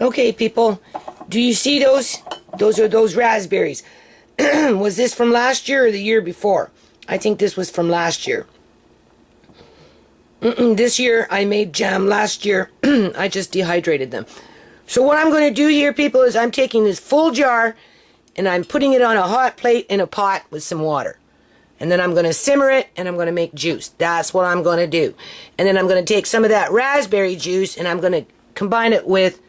Okay, people, do you see those? Those are those raspberries. Was this from last year or the year before? I think this was from last year. This year I made jam. Last year I just dehydrated them. So what I'm going to do here, people, is I'm taking this full jar and I'm putting it on a hot plate in a pot with some water. And then I'm going to simmer it and I'm going to make juice. That's what I'm going to do. And then I'm going to take some of that raspberry juice and I'm going to combine it with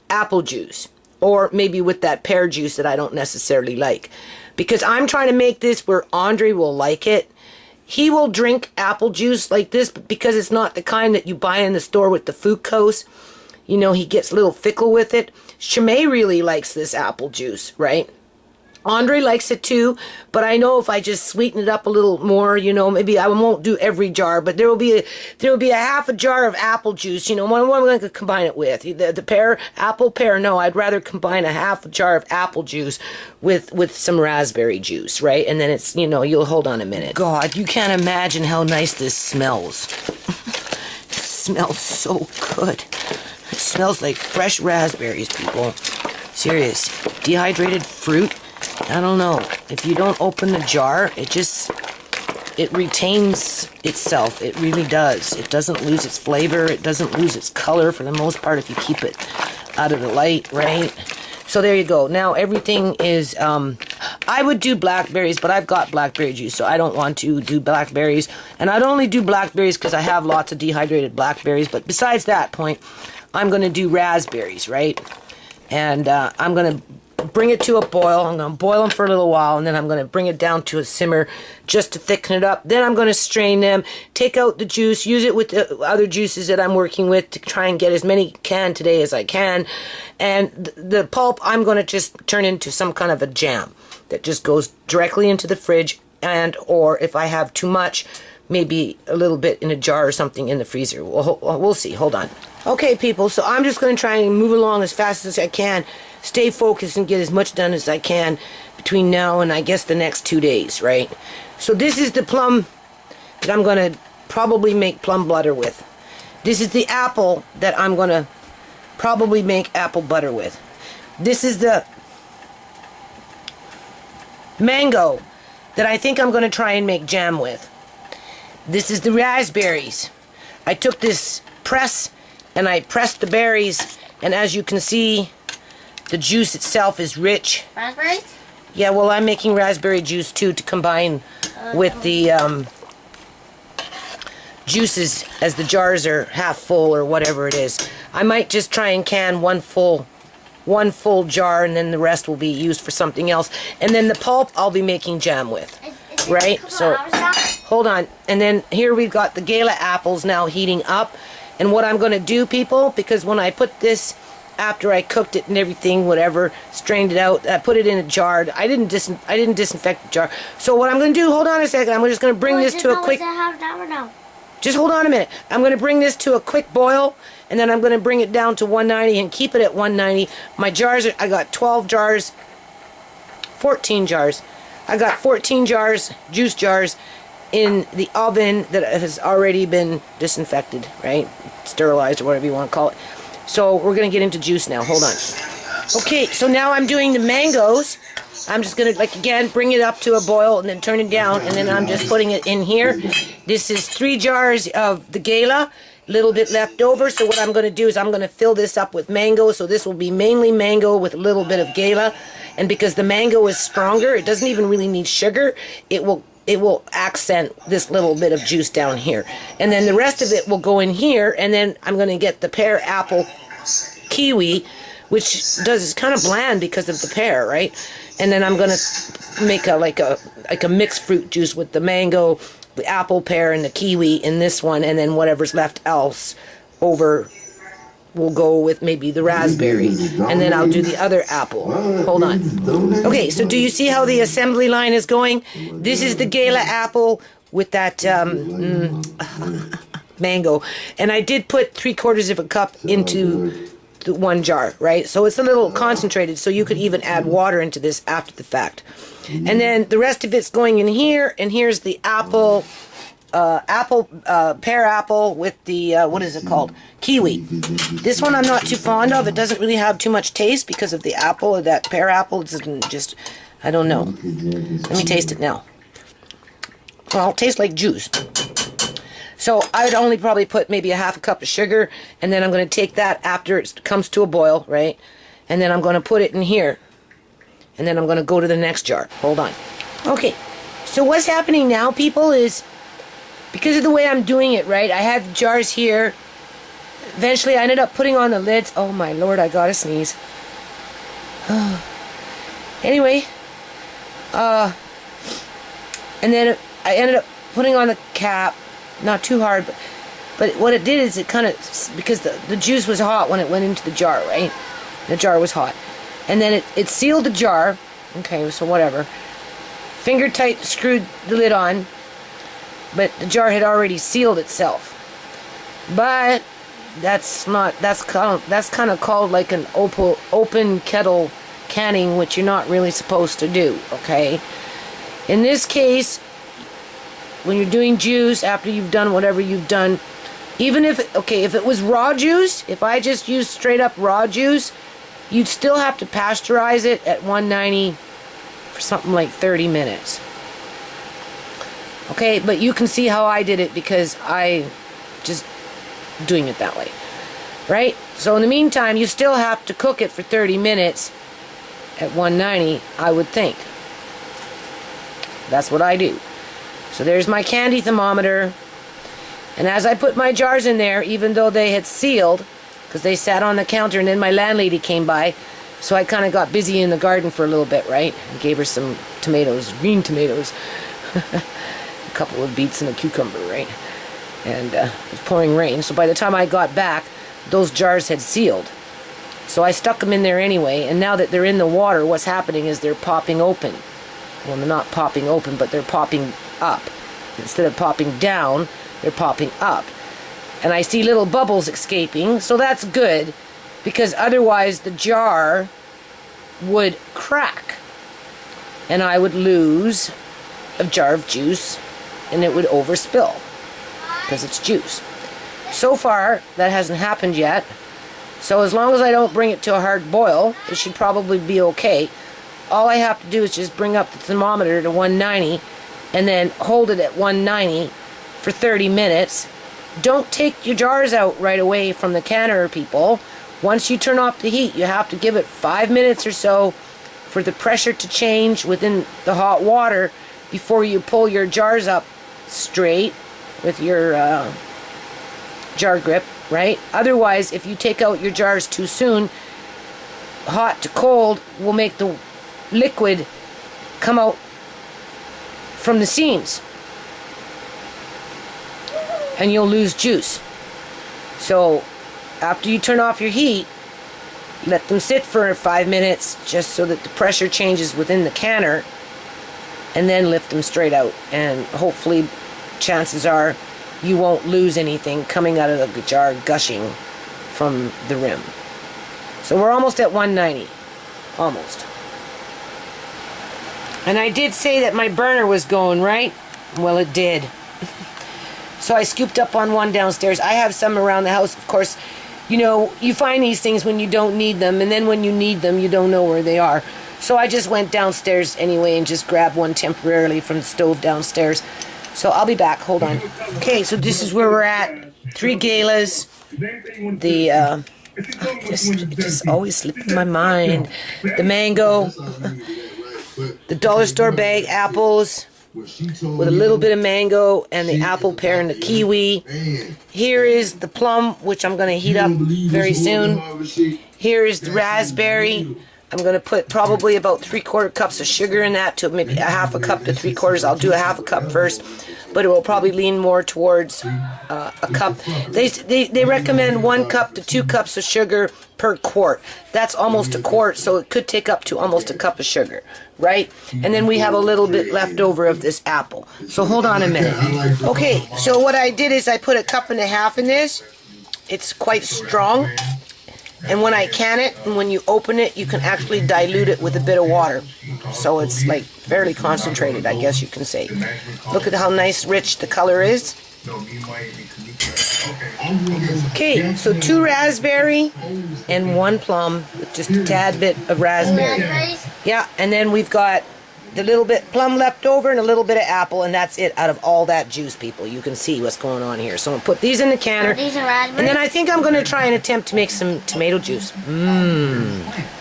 apple juice. Or maybe with that pear juice that I don't necessarily like. Because I'm trying to make this where Andre will like it. He will drink apple juice like this because it's not the kind that you buy in the store with the fructose. You know, he gets a little fickle with it. Shimei really likes this apple juice, right? Andre likes it too, but I know if I just sweeten it up a little more, you know, maybe I won't do every jar, but there will be a half a jar of apple juice. You know, what am I going to combine it with? The pear, apple, pear? No, I'd rather combine a half a jar of apple juice with some raspberry juice, right? And then it's, you know, you'll hold on a minute. God, you can't imagine how nice this smells. It smells so good. It smells like fresh raspberries, people. Serious. Dehydrated fruit. I don't know. If you don't open the jar, it retains itself. It really does. It doesn't lose its flavor. It doesn't lose its color for the most part if you keep it out of the light, right? So there you go. Now everything is, I would do blackberries, but I've got blackberry juice, so I don't want to do blackberries. And I'd only do blackberries because I have lots of dehydrated blackberries. But besides that point, I'm going to do raspberries, right? And I'm going to bring it to a boil. I'm going to boil them for a little while, and then I'm going to bring it down to a simmer just to thicken it up. Then I'm going to strain them, take out the juice, use it with the other juices that I'm working with to try and get as many can today as I can. And the pulp I'm going to just turn into some kind of a jam that just goes directly into the fridge, and or if I have too much, maybe a little bit in a jar or something in the freezer. We'll see. Hold on. Okay, people, so I'm just going to try and move along as fast as I can, stay focused and get as much done as I can between now and I guess the next 2 days, right? So this is the plum that I'm going to probably make plum butter with. This is the apple that I'm going to probably make apple butter with. This is the mango that I think I'm going to try and make jam with. This is the raspberries. I took this press and I pressed the berries, and as you can see, the juice itself is rich. Raspberries? Yeah, well, I'm making raspberry juice too to combine with the juices as the jars are half full or whatever it is. I might just try and can one full jar, and then the rest will be used for something else. And then the pulp I'll be making jam with. Right? So hold on. And then here we've got the Gala apples now heating up. And what I'm going to do, people, because when I put this, after I cooked it and everything, whatever, strained it out, I put it in a jar. I didn't disinfect the jar. So what I'm going to do, hold on a second, I'm just going to bring this to a quick... Just hold on a minute. I'm going to bring this to a quick boil, and then I'm going to bring it down to 190 and keep it at 190. My jars, I got 12 jars, 14 jars. I got 14 jars, juice jars, in the oven that has already been disinfected, right? Sterilized or whatever you want to call it. So we're going to get into juice now. Hold on. Okay, so now I'm doing the mangoes. I'm just going to, like, again, bring it up to a boil and then turn it down, and then I'm just putting it in here. This is 3 jars of the Gala, a little bit left over. So what I'm going to do is I'm going to fill this up with mango. So this will be mainly mango with a little bit of Gala. And because the mango is stronger, it doesn't even really need sugar. It will accent this little bit of juice down here. And then the rest of it will go in here, and then I'm going to get the pear, apple, kiwi, which is kind of bland because of the pear, right? And then I'm going to make a mixed fruit juice with the mango, the apple, pear, and the kiwi in this one, and then whatever's left else over will go with maybe the raspberry, and then I'll do the other apple. Hold on. Okay, so do you see how the assembly line is going? This is the Gala apple with that mango, and I did put 3/4 of a cup into the one jar, right? So it's a little concentrated, so you could even add water into this after the fact. And then the rest of it's going in here, and here's the apple pear apple with the, what is it called? Kiwi. This one I'm not too fond of. It doesn't really have too much taste because of the apple, or that pear apple. It doesn't just, I don't know. Let me taste it now. Well, it tastes like juice. So I'd only probably put maybe a half a cup of sugar, and then I'm going to take that after it comes to a boil, right? And then I'm going to put it in here. And then I'm going to go to the next jar. Hold on. Okay, so what's happening now, people, is because of the way I'm doing it, right? I had the jars here. Eventually, I ended up putting on the lids. Oh, my Lord, I gotta sneeze. Anyway, and then I ended up putting on the cap. Not too hard, but what it did is it kind of, because the juice was hot when it went into the jar, right? The jar was hot. And then it sealed the jar. Okay, so whatever. Finger tight screwed the lid on, but the jar had already sealed itself. But that's kind of called like an open kettle canning, which you're not really supposed to do, okay? In this case, when you're doing juice, after you've done whatever you've done, even if it was raw juice, if I just used straight up raw juice, you'd still have to pasteurize it at 190 for something like 30 minutes. Okay, but you can see how I did it because I just doing it that way, right? So in the meantime, you still have to cook it for 30 minutes at 190, I would think. That's what I do. So there's my candy thermometer. And as I put my jars in there, even though they had sealed, because they sat on the counter and then my landlady came by, so I kind of got busy in the garden for a little bit, right? And gave her some tomatoes, green tomatoes. A couple of beets and a cucumber, right? And it was pouring rain. So by the time I got back, those jars had sealed. So I stuck them in there anyway. And now that they're in the water, what's happening is they're popping open. Well, they're not popping open, but they're popping up. Instead of popping down, they're popping up. And I see little bubbles escaping, so that's good, because otherwise the jar would crack. And I would lose a jar of juice, and it would overspill, because it's juice. So far, that hasn't happened yet. So as long as I don't bring it to a hard boil, it should probably be okay. All I have to do is just bring up the thermometer to 190 and then hold it at 190 for 30 minutes. Don't take your jars out right away from the canner, people. Once you turn off the heat, you have to give it 5 minutes or so for the pressure to change within the hot water before you pull your jars up straight with your jar grip, right? Otherwise, if you take out your jars too soon, hot to cold will make the liquid come out from the seams and you'll lose juice. So after you turn off your heat, let them sit for 5 minutes just so that the pressure changes within the canner, and then lift them straight out, and hopefully chances are you won't lose anything coming out of the jar gushing from the rim. So we're almost at 190. Almost. And I did say that my burner was going, right? Well, it did. So I scooped up on one downstairs. I have some around the house, of course. You know, you find these things when you don't need them, and then when you need them, you don't know where they are. So I just went downstairs anyway and just grabbed one temporarily from the stove downstairs. So I'll be back. Hold on. Okay, so this is where we're at. 3 galas. The, it just always slips in my mind. The mango. The dollar store bag apples with a little bit of mango, and the apple, pear, and the kiwi. Here is the plum, which I'm going to heat up very soon. Here is the raspberry. I'm going to put probably about 3/4 cups of sugar in that, to maybe a half a cup to 3/4. I'll do a half a cup first, but it will probably lean more towards a cup. They recommend 1 cup to 2 cups of sugar per quart. That's almost a quart, so it could take up to almost a cup of sugar, right? And then we have a little bit left over of this apple. So hold on a minute. Okay, so what I did is I put 1.5 cups in this. It's quite strong. And when I can it, and when you open it, you can actually dilute it with a bit of water. So it's like fairly concentrated, I guess you can say. Look at how nice, rich the color is. Okay, so 2 raspberry and 1 plum with just a tad bit of raspberry. Yeah, and then we've got the little bit plum left over and a little bit of apple, and that's it out of all that juice, people. You can see what's going on here. So I'm going to put these in the canner. And then I think I'm going to try and attempt to make some tomato juice.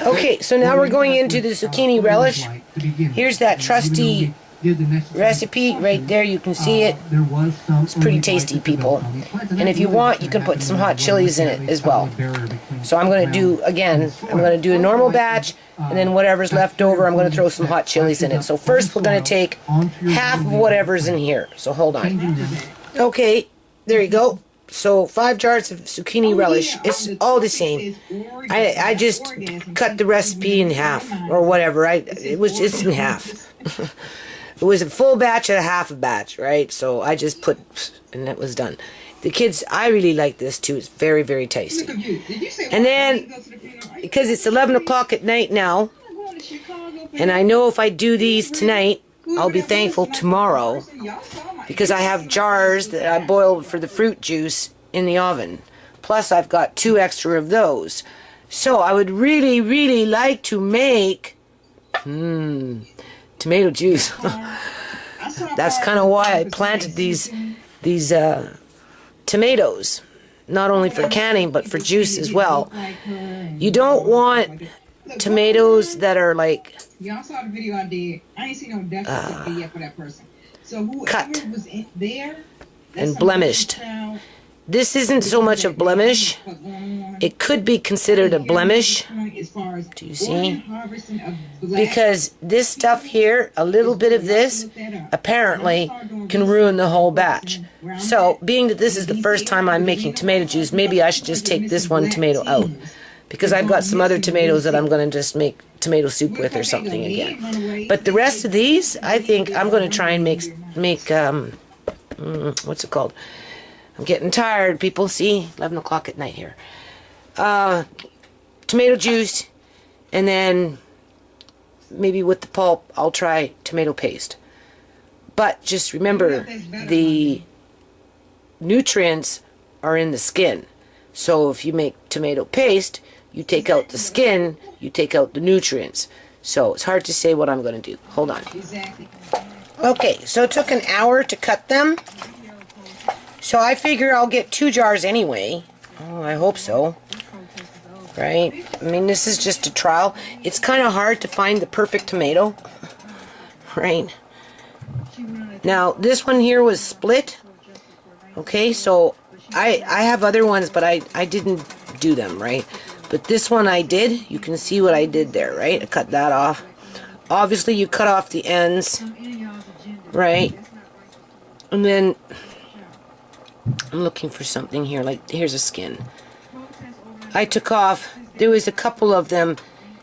Okay, so now we're going into the zucchini relish. Here's that trusty recipe right there. You can see it. It's pretty tasty, people. And if you want, you can put some hot chilies in it as well. So I'm going to do, again, I'm going to do a normal batch, and then whatever's left over, I'm going to throw some hot chilies in it. So first we're going to take half of whatever's in here. So hold on. Okay, there you go. So 5 jars of zucchini relish. It's all the same. I just cut the recipe in half or whatever. It was just in half. It was a full batch and a half a batch, right? So I just put, and that was done. The kids, I really like this too. It's very, very tasty. And then, because it's 11 o'clock at night now, and I know if I do these tonight, I'll be thankful tomorrow, because I have jars that I boiled for the fruit juice in the oven. Plus, I've got 2 extra of those. So I would really, really like to make tomato juice. That's kind of why I planted these tomatoes, not only for canning but for juice as well. You don't want tomatoes that are like cut and blemished. This isn't so much a blemish. It could be considered a blemish. Do you see? Because this stuff here, a little bit of this, apparently can ruin the whole batch. So, being that this is the first time I'm making tomato juice, maybe I should just take this one tomato out. Because I've got some other tomatoes that I'm going to just make tomato soup with or something again. But the rest of these, I think I'm going to try and make what's it called? I'm getting tired, people. See, 11 o'clock at night here. Tomato juice, and then maybe with the pulp, I'll try tomato paste. But just remember, the nutrients are in the skin. So if you make tomato paste, you take out the skin, you take out the nutrients. So it's hard to say what I'm going to do. Hold on. Okay, so it took an hour to cut them. So I figure I'll get 2 jars anyway. Oh, I hope so. Right? I mean, this is just a trial. It's kind of hard to find the perfect tomato. Right? Now, this one here was split. Okay, so I have other ones, but I didn't do them, right? But this one I did. You can see what I did there, right? I cut that off. Obviously, you cut off the ends, right? And then I'm looking for something here, like here's a skin. I took off, there was a couple of them,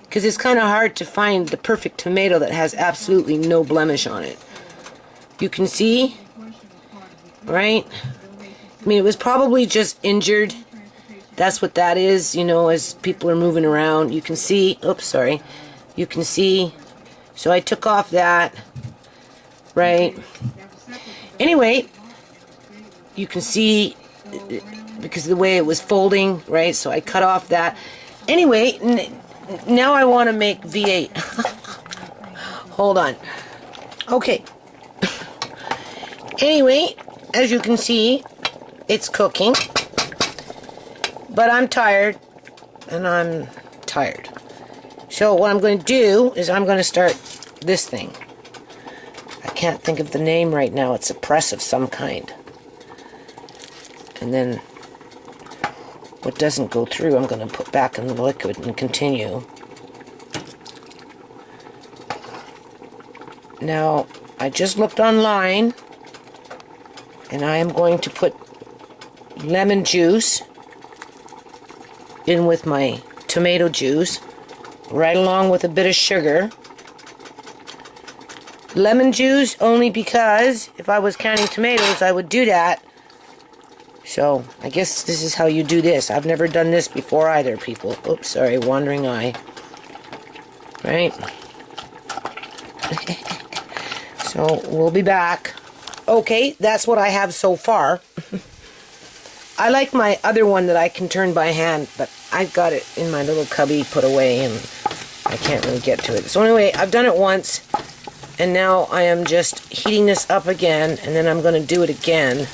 because it's kind of hard to find the perfect tomato that has absolutely no blemish on it. You can see, right? I mean, it was probably just injured. That's what that is, you know, as people are moving around. You can see, oops, sorry. You can see, so I took off that, right? Anyway, you can see, because of the way it was folding, right? So I cut off that. Anyway, now I want to make V8. Hold on. Okay. Anyway, as you can see, it's cooking. But I'm tired, and I'm tired. So what I'm going to do is I'm going to start this thing. I can't think of the name right now. It's a press of some kind. And then what doesn't go through, I'm going to put back in the liquid and continue. Now, I just looked online, and I am going to put lemon juice in with my tomato juice, right along with a bit of sugar. Lemon juice only because if I was canning tomatoes, I would do that So, I guess this is how you do this. I've never done this before either, people. Oops, sorry, wandering eye. Right? So, we'll be back. Okay, that's what I have so far. I like my other one that I can turn by hand, but I've got it in my little cubby put away, and I can't really get to it. So anyway, I've done it once, and now I am just heating this up again, and then I'm going to do it again.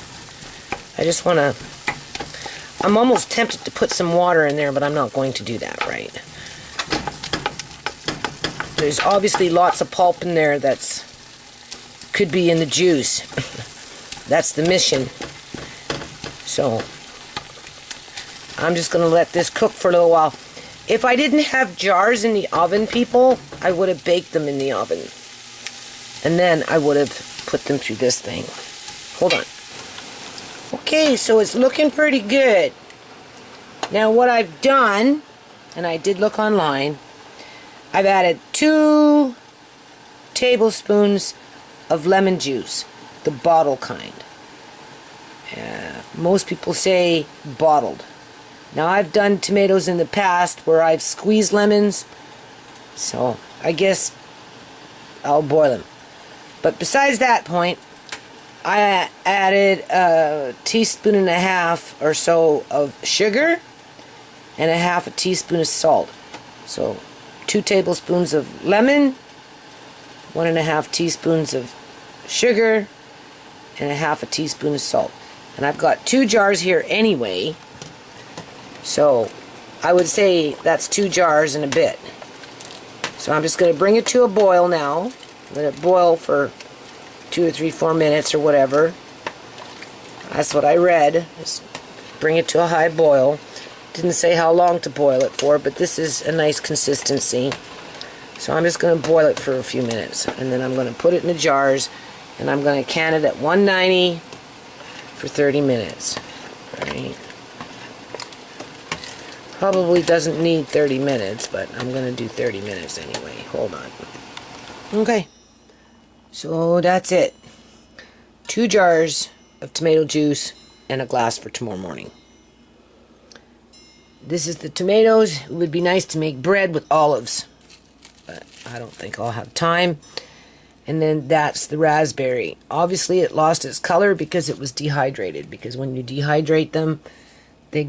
I just want to... I'm almost tempted to put some water in there, but I'm not going to do that, right? There's obviously lots of pulp in there that's... could be in the juice. That's the mission. So, I'm just going to let this cook for a little while. If I didn't have jars in the oven, people, I would have baked them in the oven. And then I would have put them through this thing. Hold on. Okay, so it's looking pretty good. Now what I've done, and I did look online, I've added 2 tablespoons of lemon juice, the bottle kind. Most people say bottled. Now I've done tomatoes in the past where I've squeezed lemons, so I guess I'll boil them. But besides that point, I added 1.5 teaspoons or so of sugar and 1/2 teaspoon of salt. So 2 tablespoons of lemon, 1.5 teaspoons of sugar, and 1/2 teaspoon of salt. And I've got 2 jars here anyway, so I would say that's 2 jars and a bit. So I'm just going to bring it to a boil now. Let it boil for 2 or 3, 4 minutes or whatever. That's what I read. Just bring it to a high boil. Didn't say how long to boil it for, but this is a nice consistency. So I'm just going to boil it for a few minutes, and then I'm going to put it in the jars, and I'm going to can it at 190 for 30 minutes. Right. Probably doesn't need 30 minutes, but I'm going to do 30 minutes anyway. Hold on. Okay. So that's it. 2 jars of tomato juice and a glass for tomorrow morning. This is the tomatoes. It would be nice to make bread with olives, but I don't think I'll have time. And then that's the raspberry. Obviously it lost its color because it was dehydrated, because when you dehydrate them, they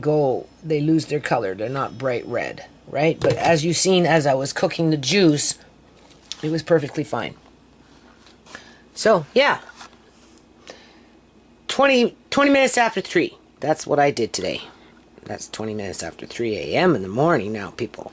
lose their color. They're not bright red, right? But as you've seen, as I was cooking the juice, it was perfectly fine. So, yeah. 20 minutes after 3. That's what I did today. That's 20 minutes after 3 a.m. in the morning now, people.